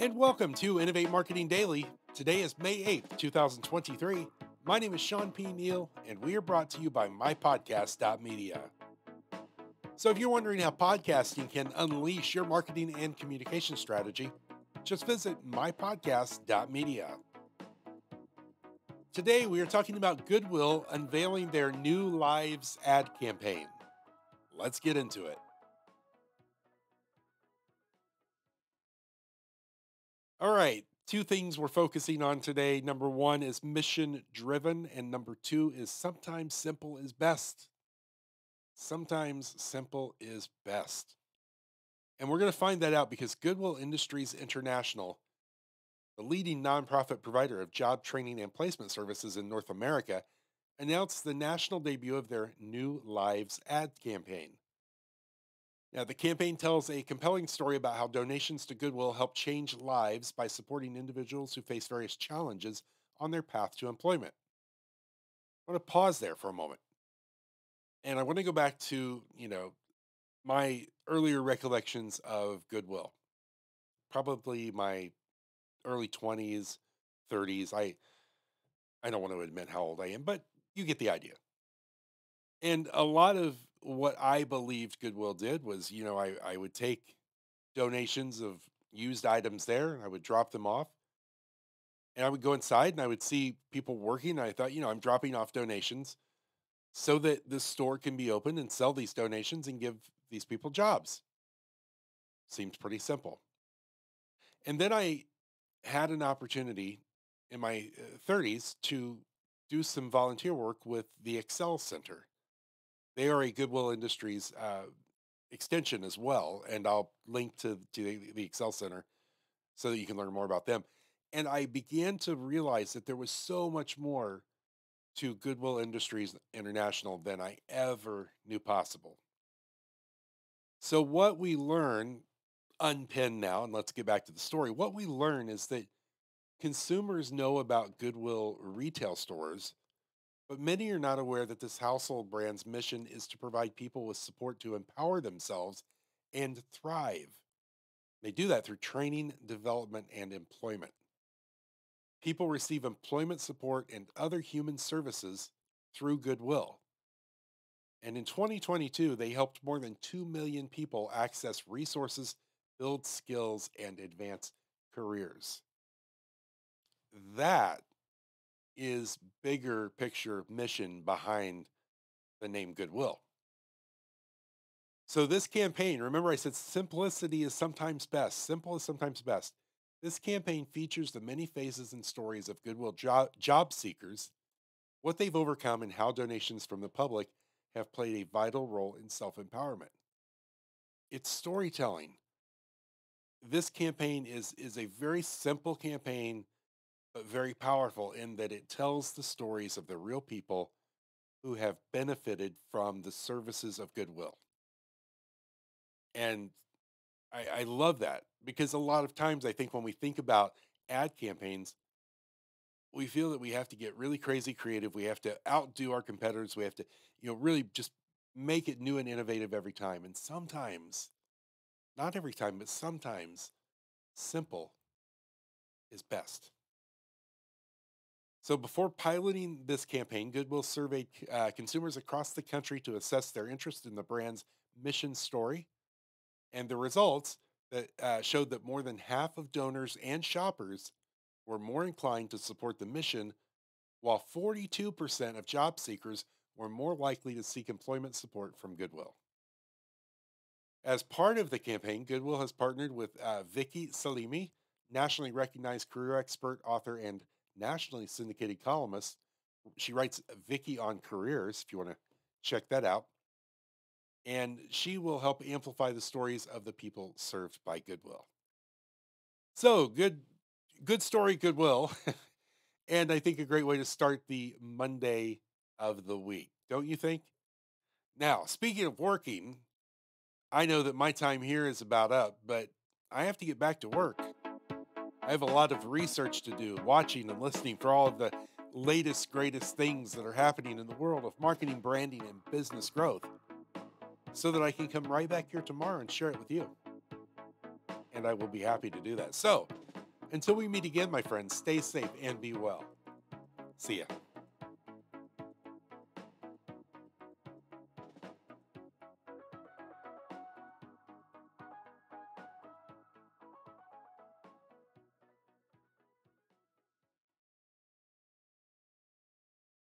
And welcome to Innovate Marketing Daily. Today is May 8th, 2023. My name is Sean P. Neal, and we are brought to you by mypodcast.media. So, if you're wondering how podcasting can unleash your marketing and communication strategy, just visit mypodcast.media. Today, we are talking about Goodwill unveiling their new Lives ad campaign. Let's get into it. All right, two things we're focusing on today. Number one is mission driven, and number two is sometimes simple is best. Sometimes simple is best. And we're going to find that out because Goodwill Industries International, the leading nonprofit provider of job training and placement services in North America, announced the national debut of their new Lives ad campaign. Now, the campaign tells a compelling story about how donations to Goodwill help change lives by supporting individuals who face various challenges on their path to employment. I want to pause there for a moment. And I want to go back to, my earlier recollections of Goodwill, probably my early 20s, 30s. I don't want to admit how old I am, but you get the idea. And a lot of what I believed Goodwill did was, I would take donations of used items there and I would drop them off. And I would go inside and I would see people working. And I thought, I'm dropping off donations so that this store can be open and sell these donations and give these people jobs. Seems pretty simple. And then I had an opportunity in my 30s to do some volunteer work with the Excel Center. They are a Goodwill Industries extension as well, and I'll link to the Excel Center so that you can learn more about them. And I began to realize that there was so much more to Goodwill Industries International than I ever knew possible. So what we learn, unpinned now, and let's get back to the story. What we learn is that consumers know about Goodwill retail stores, but many are not aware that this household brand's mission is to provide people with support to empower themselves and thrive. They do that through training, development, and employment. People receive employment support and other human services through Goodwill. And in 2022, they helped more than 2 million people access resources, build skills, and advance careers. That is bigger picture mission behind the name Goodwill. So this campaign, remember I said simplicity is sometimes best. Simple is sometimes best. This campaign features the many phases and stories of Goodwill job seekers, what they've overcome, and how donations from the public have played a vital role in self-empowerment. It's storytelling. This campaign is a very simple campaign, but very powerful in that it tells the stories of the real people who have benefited from the services of Goodwill. And I love that because a lot of times I think when we think about ad campaigns, we feel that we have to get really crazy creative. We have to outdo our competitors. We have to, really just make it new and innovative every time. And sometimes, not every time, but sometimes simple is best. So before piloting this campaign, Goodwill surveyed consumers across the country to assess their interest in the brand's mission story. And the results that showed that more than half of donors and shoppers were more inclined to support the mission, while 42% of job seekers were more likely to seek employment support from Goodwill. As part of the campaign, Goodwill has partnered with Vicki Salemi, nationally recognized career expert, author, and nationally syndicated columnist. She writes Vicki on Careers, if you want to check that out. And she will help amplify the stories of the people served by Goodwill. So, good story, Goodwill. And I think a great way to start the Monday of the week, don't you think? Now, speaking of working, I know that my time here is about up, but I have to get back to work. I have a lot of research to do, watching and listening for all of the latest, greatest things that are happening in the world of marketing, branding, and business growth so that I can come right back here tomorrow and share it with you. And I will be happy to do that. So, Until we meet again, my friends, stay safe and be well. See ya.